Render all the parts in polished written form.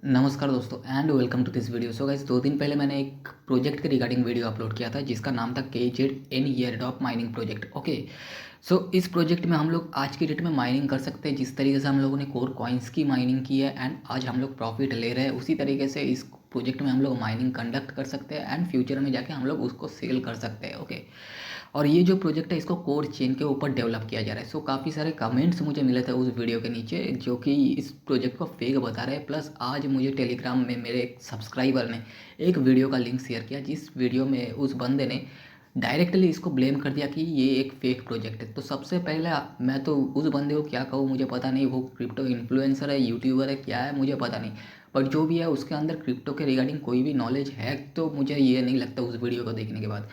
नमस्कार दोस्तों and welcome to this video. So guys 2 दिन पहले मैंने एक प्रोजेक्ट के रिगार्डिंग वीडियो अपलोड किया था जिसका नाम था KZN airdrop mining project. Okay, so इस प्रोजेक्ट में हम लोग आज की डेट में माइनिंग कर सकते हैं। जिस तरीके से हम लोगों ने कोर कॉइन्स की माइनिंग की है एंड आज हम लोग प्रॉफिट ले रहे हैं, उसी तरीके से इस प्रोजेक्ट में हम लोग माइनिंग कंडक्ट कर सकते हैं एंड फ्यूचर में जाके हम लोग उसको सेल कर सकते हैं। ओके, और ये जो प्रोजेक्ट है इसको कोर चेन के ऊपर डेवलप किया जा रहा है। सो काफ़ी सारे कमेंट्स मुझे मिले थे उस वीडियो के नीचे जो कि इस प्रोजेक्ट को फेक बता रहे हैं। प्लस आज मुझे टेलीग्राम में मेरे एक सब्सक्राइबर ने एक वीडियो का लिंक शेयर किया जिस वीडियो में उस बंदे ने डायरेक्टली इसको ब्लेम कर दिया कि ये एक फेक प्रोजेक्ट है। तो सबसे पहले मैं तो उस बंदे को क्या कहूँ मुझे पता नहीं, वो क्रिप्टो इन्फ्लुएंसर है, यूट्यूबर है, क्या है मुझे पता नहीं, बट जो भी है उसके अंदर क्रिप्टो के रिगार्डिंग कोई भी नॉलेज है तो मुझे ये नहीं लगता उस वीडियो को देखने के बाद।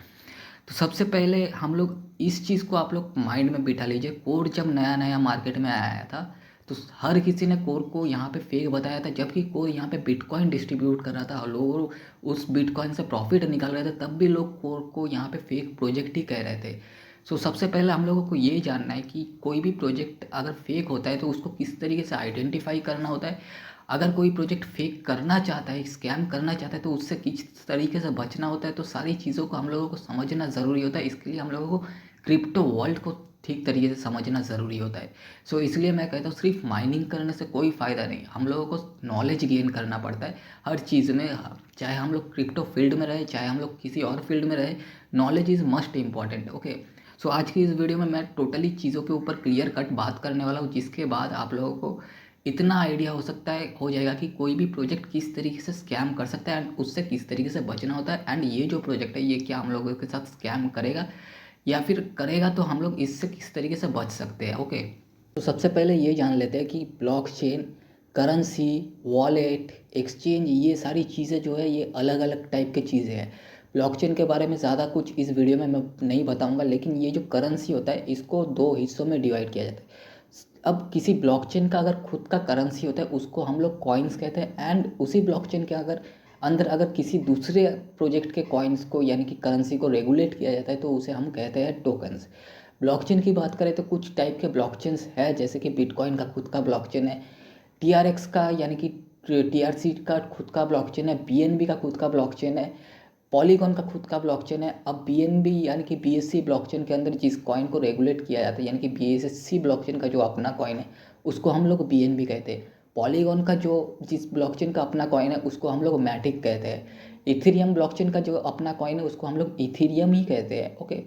तो सबसे पहले हम लोग इस चीज़ को आप लोग माइंड में बिठा लीजिए। कोर जब नया नया मार्केट में आया था तो हर किसी ने कोर को यहाँ पे फेक बताया था, जबकि कोर यहाँ पे बिटकॉइन डिस्ट्रीब्यूट कर रहा था और लोग उस बिटकॉइन से प्रॉफिट निकाल रहे थे, तब भी लोग कोर को यहाँ पे फेक प्रोजेक्ट ही कह रहे थे। सो सबसे पहले हम लोगों को ये जानना है कि कोई भी प्रोजेक्ट अगर फेक होता है तो उसको किस तरीके से आइडेंटिफाई करना होता है। अगर कोई प्रोजेक्ट फेक करना चाहता है, स्कैम करना चाहता है, तो उससे किस तरीके से बचना होता है। तो सारी चीज़ों को हम लोगों को समझना ज़रूरी होता है। इसके लिए हम लोगों को क्रिप्टो वर्ल्ड को ठीक तरीके से समझना ज़रूरी होता है। सो इसलिए मैं कहता हूँ सिर्फ माइनिंग करने से कोई फ़ायदा नहीं, हम लोगों को नॉलेज गेन करना पड़ता है हर चीज़ में। चाहे हम लोग क्रिप्टो फील्ड में रहे, चाहे हम लोग किसी और फील्ड में रहे, knowledge is must important. Okay, so आज की इस वीडियो में मैं टोटली चीज़ों के ऊपर क्लियर कट बात करने वाला हूँ, जिसके बाद आप लोगों को इतना आइडिया हो जाएगा कि कोई भी प्रोजेक्ट किस तरीके से स्कैम कर सकता है एंड उससे किस तरीके से बचना होता है। एंड ये जो प्रोजेक्ट है ये क्या हम लोगों के साथ स्कैम करेगा या फिर करेगा, तो हम लोग इससे किस तरीके से बच सकते हैं। ओके, तो सबसे पहले ये जान लेते हैं कि ब्लॉकचेन, करेंसी, वॉलेट, एक्सचेंज, ये सारी चीज़ें जो है ये अलग अलग टाइप की चीज़ें हैं। ब्लॉकचेन के बारे में ज़्यादा कुछ इस वीडियो में मैं नहीं बताऊंगा, लेकिन ये जो करेंसी होता है इसको दो हिस्सों में डिवाइड किया जाता है। अब किसी ब्लॉकचेन का अगर खुद का करेंसी होता है उसको हम लोग कॉइन्स कहते हैं, एंड उसी ब्लॉकचेन के अगर अंदर अगर किसी दूसरे प्रोजेक्ट के कॉइन्स को यानी कि करेंसी को रेगुलेट किया जाता है तो उसे हम कहते हैं टोकन्स। ब्लॉकचेन की बात करें तो कुछ टाइप के ब्लॉकचेन्स है, जैसे कि बिटकॉइन का खुद का ब्लॉकचेन है, TRX का यानी कि TRC का खुद का ब्लॉकचेन है, BNB का खुद का ब्लॉकचेन है, पॉलीगॉन का खुद का ब्लॉकचेन है। अब BNB यानी कि BSC ब्लॉकचेन के अंदर जिस कॉइन को रेगुलेट किया जाता है यानी कि BSC ब्लॉकचेन का जो अपना कॉइन है उसको हम लोग BNB कहते हैं। पॉलीगॉन का जो जिस ब्लॉकचेन का अपना कॉइन है उसको हम लोग मैटिक कहते हैं। इथेरियम ब्लॉकचेन का जो अपना कॉइन है उसको हम लोग इथेरियम ही कहते हैं। ओके,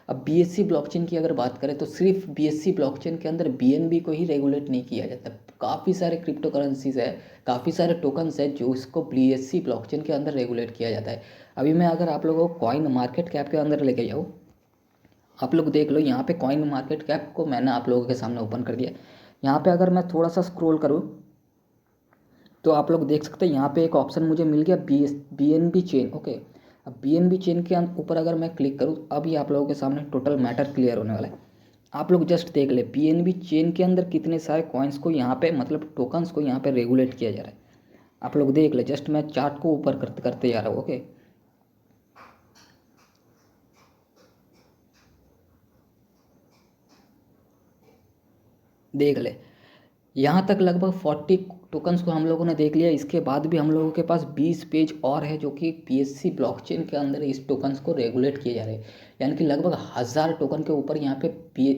अब BSC ब्लॉकचेन की अगर बात करें तो सिर्फ BSC ब्लॉकचेन के अंदर BNB को ही रेगुलेट नहीं किया जाता। काफ़ी सारे क्रिप्टो करेंसीज है, काफ़ी सारे टोकन्स है जो इसको BSC ब्लॉकचेन के अंदर रेगुलेट किया जाता है। अभी मैं अगर आप लोगों को कॉइन मार्केट कैप के अंदर लेके जाऊँ, आप लोग देख लो यहाँ पे कॉइन मार्केट कैप को मैंने आप लोगों के सामने ओपन कर दिया। यहाँ पे अगर मैं थोड़ा सा स्क्रॉल करूँ तो आप लोग देख सकते हैं यहाँ पे एक ऑप्शन मुझे मिल गया BNB चेन। ओके, अब BNB चेन के ऊपर अगर मैं क्लिक करूँ अभी आप लोगों के सामने टोटल मैटर क्लियर होने वाला है। आप लोग जस्ट देख ले BNB चेन के अंदर कितने सारे कॉइन्स को यहाँ पे मतलब टोकन्स को यहाँ पे रेगुलेट किया जा रहा है। आप लोग देख ले, जस्ट मैं चार्ट को ऊपर करते करते जा रहा हूँ। ओके, देख ले यहाँ तक लगभग 40 टोकन्स को हम लोगों ने देख लिया। इसके बाद भी हम लोगों के पास 20 पेज और है जो कि BSC ब्लॉकचेन के अंदर इस टोकन्स को रेगुलेट किए जा रहे हैं। यानी कि लगभग 1000 टोकन के ऊपर यहाँ पे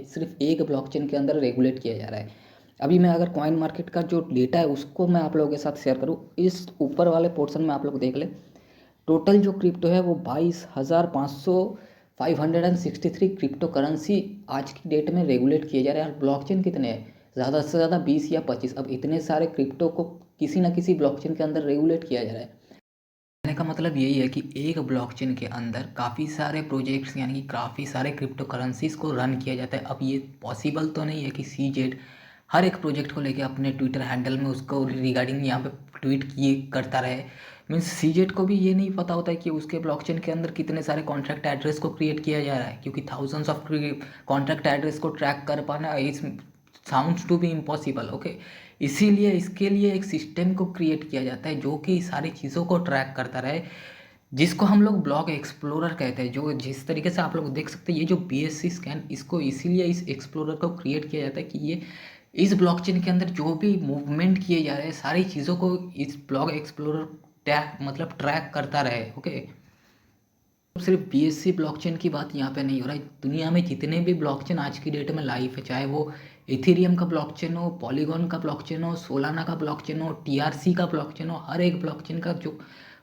सिर्फ एक ब्लॉकचेन के अंदर रेगुलेट किया जा रहा है। अभी मैं अगर कॉइन मार्केट का जो डेटा है उसको मैं आप लोगों के साथ शेयर करूँ, इस ऊपर वाले पोर्शन में आप लोग देख लें। टोटल जो क्रिप्टो है वो 22,563 क्रिप्टो करेंसी आज की डेट में रेगुलेट किए जा रहे हैं। और ब्लॉकचेन कितने हैं, ज़्यादा से ज़्यादा 20 या 25। अब इतने सारे क्रिप्टो को किसी ना किसी ब्लॉकचेन के अंदर रेगुलेट किया जा रहा है। कहने का मतलब यही है कि एक ब्लॉकचेन के अंदर काफ़ी सारे प्रोजेक्ट्स यानी कि काफ़ी सारे क्रिप्टो करेंसीज को रन किया जाता है। अब ये पॉसिबल तो नहीं है कि CZ हर एक प्रोजेक्ट को लेके अपने ट्विटर हैंडल में उसको रिगार्डिंग यहाँ पे ट्वीट किए करता रहे। मीन्स CZ को भी ये नहीं पता होता है कि उसके ब्लॉकचेन के अंदर कितने सारे कॉन्ट्रैक्ट एड्रेस को क्रिएट किया जा रहा है, क्योंकि थाउजेंड्स ऑफ कॉन्ट्रैक्ट एड्रेस को ट्रैक कर पाना इस sounds to be impossible. Okay, इसीलिए इसके लिए एक सिस्टम को क्रिएट किया जाता है जो कि सारी चीज़ों को ट्रैक करता रहे, जिसको हम लोग ब्लॉक एक्सप्लोरर कहते हैं। जो जिस तरीके से आप लोग देख सकते हैं ये जो BSC स्कैन, इसको इसीलिए इस एक्सप्लोरर को क्रिएट किया जाता है कि ये इस ब्लॉकचेन के अंदर जो भी मूवमेंट किए जा रहे हैं सारी चीज़ों को इस ब्लॉक एक्सप्लोरर ट्रैक करता रहे। ओके, सिर्फ बीएससी ब्लॉकचेन की बात यहाँ पे नहीं हो रहा है। दुनिया में जितने भी ब्लॉकचेन आज की डेट में लाइव है, चाहे वो इथेरियम का ब्लॉकचेन हो, पॉलीगॉन का ब्लॉकचेन हो, सोलाना का ब्लॉकचेन हो, टीआरसी का ब्लॉकचेन हो, हर एक ब्लॉकचेन का जो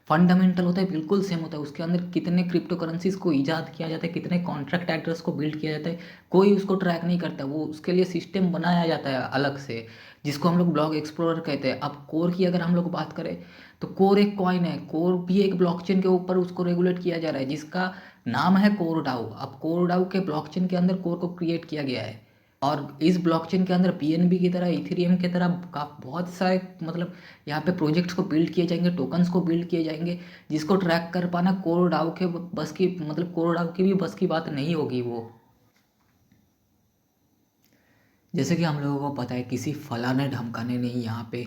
फंडामेंटल होता है बिल्कुल सेम होता है। उसके अंदर कितने क्रिप्टो करेंसीज को ईजाद किया जाता है, कितने कॉन्ट्रैक्ट एड्रेस को बिल्ड किया जाता है, कोई उसको ट्रैक नहीं करता। वो उसके लिए सिस्टम बनाया जाता है अलग से, जिसको हम लोग ब्लॉक एक्सप्लोरर कहते हैं। अब कोर की अगर हम लोग बात करें तो कोर एक कॉइन है, कोर भी एक ब्लॉकचेन के ऊपर उसको रेगुलेट किया जा रहा है, जिसका नाम है कोर डाउ। अब कोर डाउ के ब्लॉकचेन के अंदर कोर को क्रिएट किया गया है, और इस ब्लॉकचेन के अंदर पीएनबी की तरह, इथेरियम की तरह का बहुत सारे यहाँ पे प्रोजेक्ट्स को बिल्ड किए जाएंगे, टोकन्स को बिल्ड किए जाएंगे, जिसको ट्रैक कर पाना कोर डाउ के बस की कोर डाउ की भी बस की बात नहीं होगी वो। जैसे कि हम लोगों को पता है किसी फलाने ढमकाने ने यहाँ पे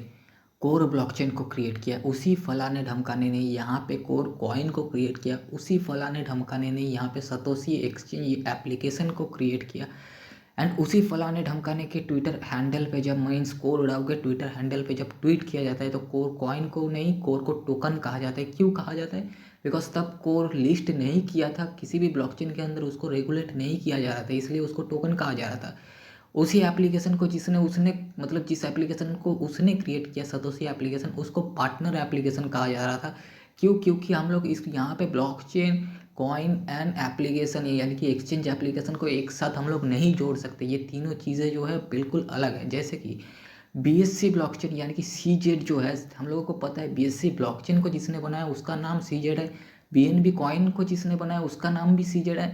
कोर ब्लॉकचेन को क्रिएट किया, उसी फलाने ढमकाने ने यहाँ पे कोर कॉइन को क्रिएट किया, उसी फलाने ढमकाने ने यहाँ पे सतोशी एक्सचेंज एप्लीकेशन को क्रिएट किया, एंड उसी फलाने ढमकाने के ट्विटर हैंडल पे जब मीन्स कोर डाउ के ट्विटर हैंडल पे जब ट्वीट किया जाता है तो कोर कॉइन को नहीं, कोर को टोकन कहा जाता है। क्यों कहा जाता है? बिकॉज तब कोर लिस्ट नहीं किया था किसी भी ब्लॉकचेन के अंदर, उसको रेगुलेट नहीं किया जा रहा था, इसलिए उसको टोकन कहा जा रहा था। उसी एप्लीकेशन को जिसने उसने जिस एप्लीकेशन को उसने क्रिएट किया, सतोशी एप्लीकेशन, उसको पार्टनर एप्लीकेशन कहा जा रहा था। क्यों? क्योंकि हम लोग इस यहाँ पे ब्लॉकचेन, कॉइन एंड एप्लीकेशन यानी कि एक्सचेंज एप्लीकेशन को एक साथ हम लोग नहीं जोड़ सकते। ये तीनों चीज़ें जो है बिल्कुल अलग है। जैसे कि बीएससी ब्लॉकचेन यानी कि सीजेड जो है, हम लोगों को पता है बीएससी ब्लॉकचेन को जिसने बनाया उसका नाम सीजेड है, बीएनबी कॉइन को जिसने बनाया उसका नाम भी सीजेड है,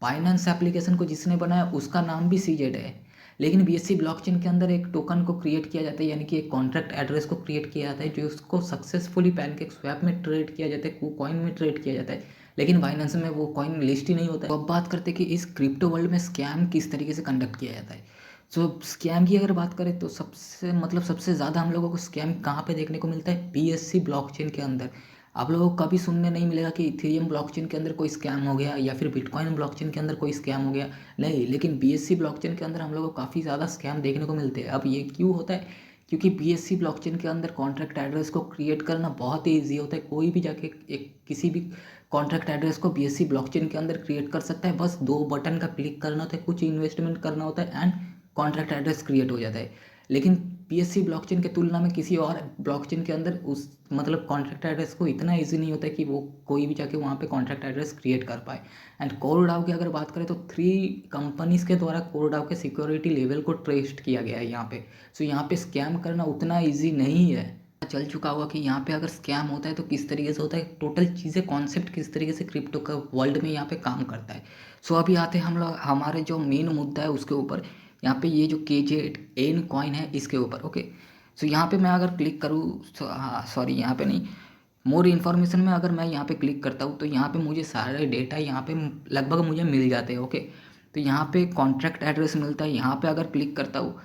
बाइनेंस एप्लीकेशन को जिसने बनाया उसका नाम भी सीजेड है। लेकिन बीएससी ब्लॉकचेन के अंदर एक टोकन को क्रिएट किया जाता है, यानी कि एक कॉन्ट्रैक्ट एड्रेस को क्रिएट किया जाता है, जो उसको सक्सेसफुली पैनकेक स्वैप में ट्रेड किया जाता है, कॉइन में ट्रेड किया जाता है, लेकिन बाइनेंस में वो कॉइन लिस्ट ही नहीं होता है। तो अब बात करते हैं कि इस क्रिप्टो वर्ल्ड में स्कैम किस तरीके से कंडक्ट किया जाता है। सो स्कैम की अगर बात करें तो सबसे ज़्यादा हम लोगों को स्कैम कहाँ पे देखने को मिलता है? बीएससी ब्लॉकचेन के अंदर। आप लोगों को कभी सुनने नहीं मिलेगा कि इथेरियम ब्लॉकचेन के अंदर कोई स्कैम हो गया या फिर बिटकॉइन ब्लॉकचेन के अंदर कोई स्कैम हो गया, नहीं। लेकिन बीएससी ब्लॉकचेन के अंदर हम लोगों को काफ़ी ज़्यादा स्कैम देखने को मिलते हैं। अब ये क्यों होता है? क्योंकि बीएससी ब्लॉकचेन के अंदर कॉन्ट्रैक्ट एड्रेस को क्रिएट करना बहुत ही ईजी होता है। कोई भी जाके एक किसी भी कॉन्ट्रैक्ट एड्रेस को बीएससी ब्लॉकचेन के अंदर क्रिएट कर सकता है। बस 2 बटन का क्लिक करना होता है, कुछ इन्वेस्टमेंट करना होता है, एंड कॉन्ट्रैक्ट एड्रेस क्रिएट हो जाता है। लेकिन बीएससी ब्लॉकचेन के तुलना में किसी और ब्लॉकचेन के अंदर उस कॉन्ट्रैक्ट एड्रेस को इतना इजी नहीं होता है कि वो कोई भी जाके वहाँ पे कॉन्ट्रैक्ट एड्रेस क्रिएट कर पाए। एंड कोरडाओ की अगर बात करें तो 3 कंपनीज के द्वारा कोरडाओ के सिक्योरिटी लेवल को टेस्ट किया गया है यहाँ पे। सो यहाँ पे स्कैम करना उतना ईजी नहीं है। चल चुका हुआ कि यहाँ पे अगर स्कैम होता है तो किस तरीके से होता है, टोटल चीज़ें, कॉन्सेप्ट किस तरीके से क्रिप्टो का वर्ल्ड में यहाँ पे काम करता है। सो अभी आते हैं हम लोग हमारे जो मेन मुद्दा है उसके ऊपर। यहाँ पे ये जो KZN कॉइन है इसके ऊपर। ओके, सो यहाँ पे मैं अगर क्लिक करूँ, हाँ सॉरी यहाँ पे नहीं, मोर इन्फॉर्मेशन में अगर मैं यहाँ पे क्लिक करता हूँ तो यहाँ पे मुझे सारे डेटा यहाँ पे लगभग मुझे मिल जाते हैं। ओके, तो यहाँ पे कॉन्ट्रैक्ट एड्रेस मिलता है। यहाँ पे अगर क्लिक करता हूँ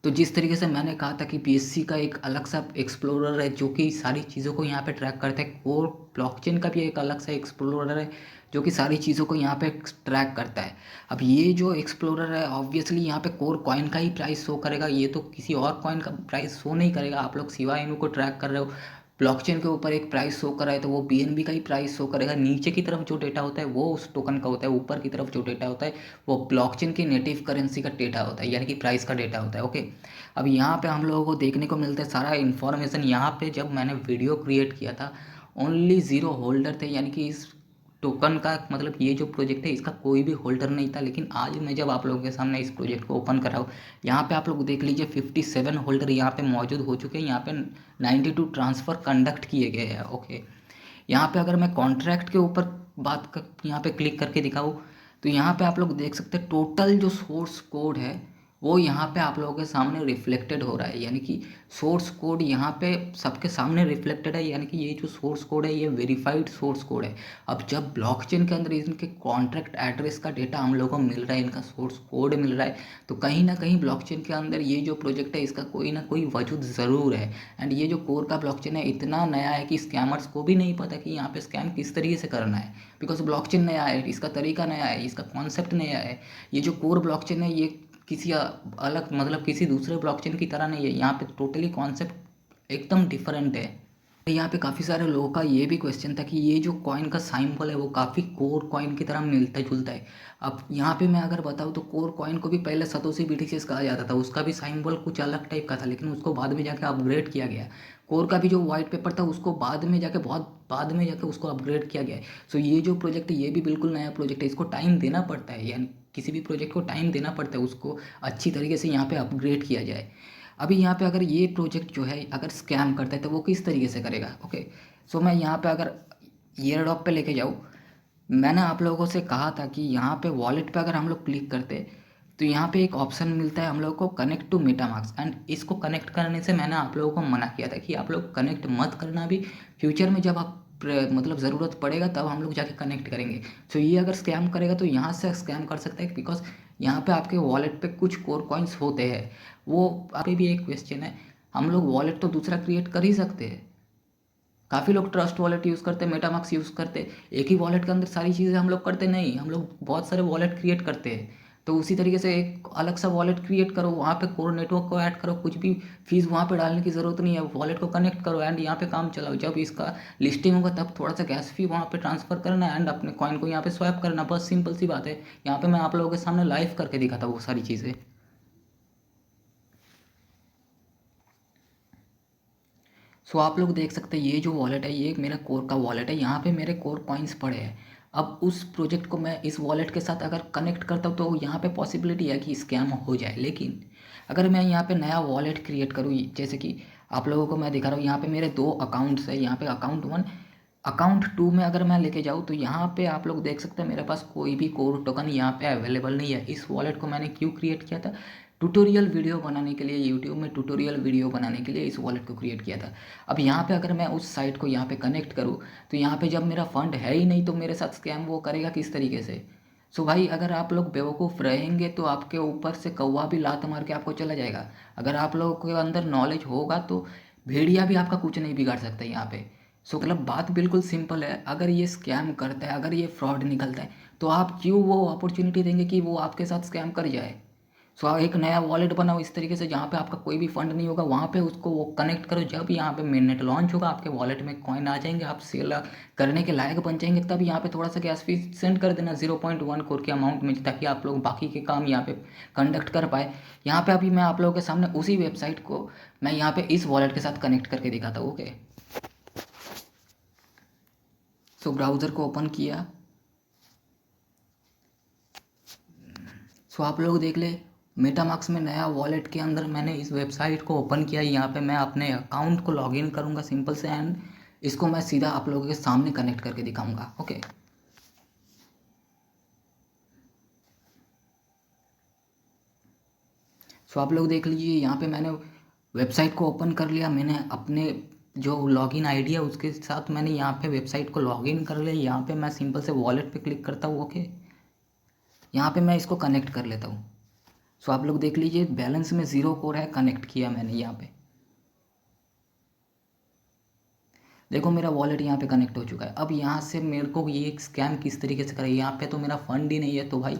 तो जिस तरीके से मैंने कहा था कि बीएससी का एक अलग सा एक्सप्लोरर है जो कि सारी चीज़ों को यहाँ पे ट्रैक करता है, कोर ब्लॉकचेन का भी एक अलग सा एक्सप्लोरर है जो कि सारी चीज़ों को यहाँ पे ट्रैक करता है। अब ये जो एक्सप्लोरर है ऑब्वियसली यहाँ पे कोर कॉइन का ही प्राइस शो करेगा, ये तो किसी और कॉइन का प्राइस शो नहीं करेगा। आप लोग सिवाय इनको ट्रैक कर रहे हो, ब्लॉकचेन के ऊपर एक प्राइस शो कर रहा है तो वो बीएनबी का ही प्राइस शो करेगा। नीचे की तरफ जो डेटा होता है वो उस टोकन का होता है, ऊपर की तरफ जो डेटा होता है वो ब्लॉकचेन की नेटिव करेंसी का डेटा होता है, यानी कि प्राइस का डेटा होता है। ओके, अब यहाँ पे हम लोगों को देखने को मिलता है सारा इन्फॉर्मेशन। यहाँ पे जब मैंने वीडियो क्रिएट किया था ओनली 0 होल्डर थे, यानी कि इस टोकन का ये जो प्रोजेक्ट है इसका कोई भी होल्डर नहीं था। लेकिन आज मैं जब आप लोगों के सामने इस प्रोजेक्ट को ओपन कर रहा हूँ, यहाँ पे आप लोग देख लीजिए 57 होल्डर यहाँ पे मौजूद हो चुके हैं। यहाँ पे 92 ट्रांसफ़र कंडक्ट किए गए हैं। ओके, यहाँ पे अगर मैं कॉन्ट्रैक्ट के ऊपर यहाँ पे क्लिक करके दिखाऊँ तो यहाँ पे आप लोग देख सकते हैं टोटल जो सोर्स कोड है वो यहाँ पे आप लोगों के सामने रिफ्लेक्टेड हो रहा है, यानी कि सोर्स कोड यहाँ पे सबके सामने रिफ्लेक्टेड है, यानी कि ये जो सोर्स कोड है ये वेरीफाइड सोर्स कोड है। अब जब ब्लॉकचेन के अंदर इनके कॉन्ट्रैक्ट एड्रेस का डेटा हम लोगों को मिल रहा है, इनका सोर्स कोड मिल रहा है, तो कहीं ना कहीं ब्लॉकचेन के अंदर ये जो प्रोजेक्ट है इसका कोई ना कोई वजूद ज़रूर है। एंड ये जो कोर का ब्लॉकचेन है इतना नया है कि स्कैमर्स को भी नहीं पता कि यहाँ पे स्कैम किस तरीके से करना है, बिकॉज ब्लॉकचेन नया है, इसका तरीका नया है, इसका कॉन्सेप्ट नया है। ये जो कोर ब्लॉकचेन है ये किसी अलग मतलब किसी दूसरे ब्लॉकचेन की तरह नहीं है, यहाँ पे टोटली कॉन्सेप्ट एकदम डिफरेंट है। यहाँ पे काफ़ी सारे लोगों का ये भी क्वेश्चन था कि ये जो कॉइन का सिंबल है वो काफ़ी कोर कॉइन की तरह मिलता जुलता है। अब यहाँ पे मैं अगर बताऊँ तो कोर कॉइन को भी पहले सतोशी बीटीसीएस कहा जाता था, उसका भी सिंबल कुछ अलग टाइप का था, लेकिन उसको बाद में जाके अपग्रेड किया गया। कोर का भी जो वाइट पेपर था उसको बाद में जाके बहुत बाद में जाके उसको अपग्रेड किया गया है। सो ये जो प्रोजेक्ट है ये भी बिल्कुल नया प्रोजेक्ट है, इसको टाइम देना पड़ता है, यानी किसी भी प्रोजेक्ट को टाइम देना पड़ता है, उसको अच्छी तरीके से यहाँ पे अपग्रेड किया जाए। अभी यहाँ पे अगर ये प्रोजेक्ट जो है अगर स्कैम करता है तो वो किस तरीके से करेगा। ओके, सो मैं यहाँ पे अगर एयरड्रॉप पे लेके जाऊँ, मैंने आप लोगों से कहा था कि यहाँ पे वॉलेट पे अगर हम लोग क्लिक करते तो यहाँ पे एक ऑप्शन मिलता है हम लोग को कनेक्ट टू मेटामास्क, एंड इसको कनेक्ट करने से मैंने आप लोगों को मना किया था कि आप लोग कनेक्ट मत करना, भी फ्यूचर में जब आप मतलब ज़रूरत पड़ेगा तब हम लोग जाके कनेक्ट करेंगे। सो ये अगर स्कैम करेगा तो यहाँ से स्कैम कर सकता है, बिकॉज यहाँ पे आपके वॉलेट पे कुछ कोर कॉइन्स होते हैं। वो आप भी एक क्वेश्चन है, हम लोग वॉलेट तो दूसरा क्रिएट कर ही सकते हैं। काफ़ी लोग ट्रस्ट वॉलेट यूज़ करते हैं, मेटामास्क यूज़ करते हैं, एक ही वॉलेट के अंदर सारी चीज़ें हम लोग करते नहीं, हम लोग बहुत सारे वॉलेट क्रिएट करते हैं। तो उसी तरीके से एक अलग सा वॉलेट क्रिएट करो, वहाँ पे कोर नेटवर्क को ऐड करो, कुछ भी फीस वहाँ पे डालने की ज़रूरत नहीं है, वॉलेट को कनेक्ट करो एंड यहाँ पे काम चलाओ। जब इसका लिस्टिंग होगा तब थोड़ा सा गैस फी वहाँ पे ट्रांसफ़र करना है एंड अपने कॉइन को यहाँ पे स्वैप करना, बस सिंपल सी बात है। यहाँ पे मैं आप लोगों के सामने लाइव करके दिखाता वो सारी चीज़ें। सो आप लोग देख सकते हैं ये जो वॉलेट है ये मेरा कोर का वॉलेट है, यहाँ पे मेरे कोर कॉइन्स पड़े हैं। अब उस प्रोजेक्ट को मैं इस वॉलेट के साथ अगर कनेक्ट करता हूँ तो यहाँ पे पॉसिबिलिटी है कि स्कैम हो जाए, लेकिन अगर मैं यहाँ पे नया वॉलेट क्रिएट करूँ, जैसे कि आप लोगों को मैं दिखा रहा हूँ, यहाँ पे मेरे दो अकाउंट्स है, यहाँ पे अकाउंट 1 अकाउंट 2 में अगर मैं लेके जाऊँ तो यहाँ पे आप लोग देख सकते हैं मेरे पास कोई भी कोर टोकन यहाँ पे अवेलेबल नहीं है। इस वॉलेट को मैंने क्यों क्रिएट किया था, ट्यूटोरियल वीडियो बनाने के लिए, यूट्यूब में ट्यूटोरियल वीडियो बनाने के लिए इस वॉलेट को क्रिएट किया था। अब यहाँ पे अगर मैं उस साइट को यहाँ पे कनेक्ट करूँ तो यहाँ पे जब मेरा फंड है ही नहीं तो मेरे साथ स्कैम वो करेगा किस तरीके से। सो भाई अगर आप लोग बेवकूफ़ रहेंगे तो आपके ऊपर से कौवा भी लात मार के आपको चला जाएगा। अगर आप लोगों के अंदर नॉलेज होगा तो भेड़िया भी आपका कुछ नहीं बिगाड़ सकता यहाँ पे। सो मतलब बात बिल्कुल सिंपल है, अगर ये स्कैम करता है, अगर ये फ्रॉड निकलता है तो आप क्यों वो अपॉर्चुनिटी देंगे कि वो आपके साथ स्कैम कर जाए। सो आप एक नया वॉलेट बनाओ इस तरीके से जहाँ पे आपका कोई भी फंड नहीं होगा, वहाँ पे उसको वो कनेक्ट करो, जब यहाँ पे मेननेट लॉन्च होगा आपके वॉलेट में कॉइन आ जाएंगे, आप सेल करने के लायक बन जाएंगे, तब यहाँ पे थोड़ा सा गैस फीस सेंड कर देना 0.1 कोर के अमाउंट में, ताकि आप लोग बाकी के काम यहाँ पे कंडक्ट कर पाए। यहाँ पे अभी मैं आप लोगों के सामने उसी वेबसाइट को मैं यहाँ पे इस वॉलेट के साथ कनेक्ट करके दिखाता हूँ। ओके, सो ब्राउज़र को ओपन किया, सो आप लोग देख ले मेटामास्क में नया वॉलेट के अंदर मैंने इस वेबसाइट को ओपन किया। यहाँ पे मैं अपने अकाउंट को लॉगिन करूँगा सिंपल से, एंड इसको मैं सीधा आप लोगों के सामने कनेक्ट करके दिखाऊंगा। ओके, सो आप लोग देख लीजिए यहाँ पे मैंने वेबसाइट को ओपन कर लिया, मैंने अपने जो लॉगिन आईडी है उसके साथ मैंने यहाँ पे वेबसाइट को लॉगिन कर लिया। यहाँ पे मैं सिंपल से वॉलेट पे क्लिक करता हूँ। ओके, यहाँ पे मैं इसको कनेक्ट कर लेता हूँ। सो आप लोग देख लीजिए बैलेंस में 0 कोर है, कनेक्ट किया मैंने। यहाँ पे देखो मेरा वॉलेट यहाँ पे कनेक्ट हो चुका है। अब यहाँ से मेरे को ये स्कैम किस तरीके से करें, यहाँ पे तो मेरा फंड ही नहीं है, तो भाई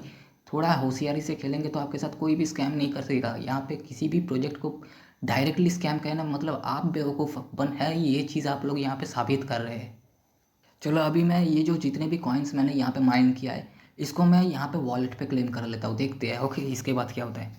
थोड़ा होशियारी से खेलेंगे तो आपके साथ कोई भी स्कैम नहीं कर सकेगा। यहाँ पे किसी भी प्रोजेक्ट को डायरेक्टली स्कैम कहना मतलब आप बेवकूफ़ बन है, ये चीज़ आप लोग यहाँ पे साबित कर रहे हैं। चलो अभी मैं ये जो जितने भी कॉइन्स मैंने यहाँ पे माइन किया है इसको मैं यहाँ पे वॉलेट पे क्लेम कर लेता हूँ, देखते हैं। ओके, इसके बाद क्या होता है।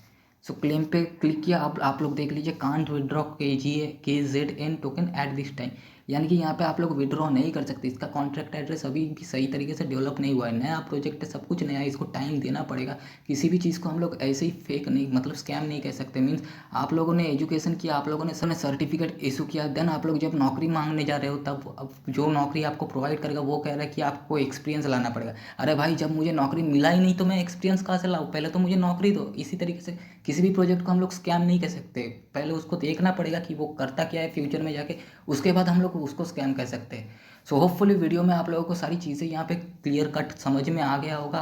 सो क्लेम पे क्लिक किया, अब आप लोग देख लीजिए can't withdraw KZN token at this time, यानी कि यहाँ पे आप लोग विड्रॉ नहीं कर सकते। इसका कॉन्ट्रैक्ट एड्रेस अभी भी सही तरीके से डेवलप नहीं हुआ है, नया प्रोजेक्ट है, सब कुछ नया है, इसको टाइम देना पड़ेगा। किसी भी चीज़ को हम लोग ऐसे ही फेक नहीं मतलब स्कैम नहीं कह सकते। मीन्स आप लोगों ने एजुकेशन किया, आप लोगों ने सर्टिफिकेट इशू किया, देन आप लोग जब नौकरी मांगने जा रहे हो तब अब जो नौकरी आपको प्रोवाइड करेगा वो कह रहा है कि आपको एक्सपीरियंस लाना पड़ेगा। अरे भाई जब मुझे नौकरी मिला ही नहीं तो मैं एक्सपीरियंस कहाँ से लाऊँ, पहले तो मुझे नौकरी दो। इसी तरीके से किसी भी प्रोजेक्ट को हम लोग स्कैम नहीं कह सकते, पहले उसको देखना पड़ेगा कि वो करता क्या है फ्यूचर में जाके, उसके बाद हम लोग उसको स्कैम कह सकते हैं। सो होपफुली वीडियो में आप लोगों को सारी चीज़ें यहाँ पे क्लियर कट समझ में आ गया होगा।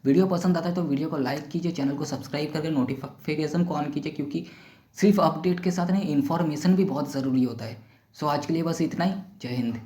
वीडियो पसंद आता है तो वीडियो को लाइक कीजिए, चैनल को सब्सक्राइब करके नोटिफिकेशन को ऑन कीजिए, क्योंकि सिर्फ अपडेट के साथ नहीं इन्फॉर्मेशन भी बहुत ज़रूरी होता है। सो आज के लिए बस इतना ही। जय हिंद।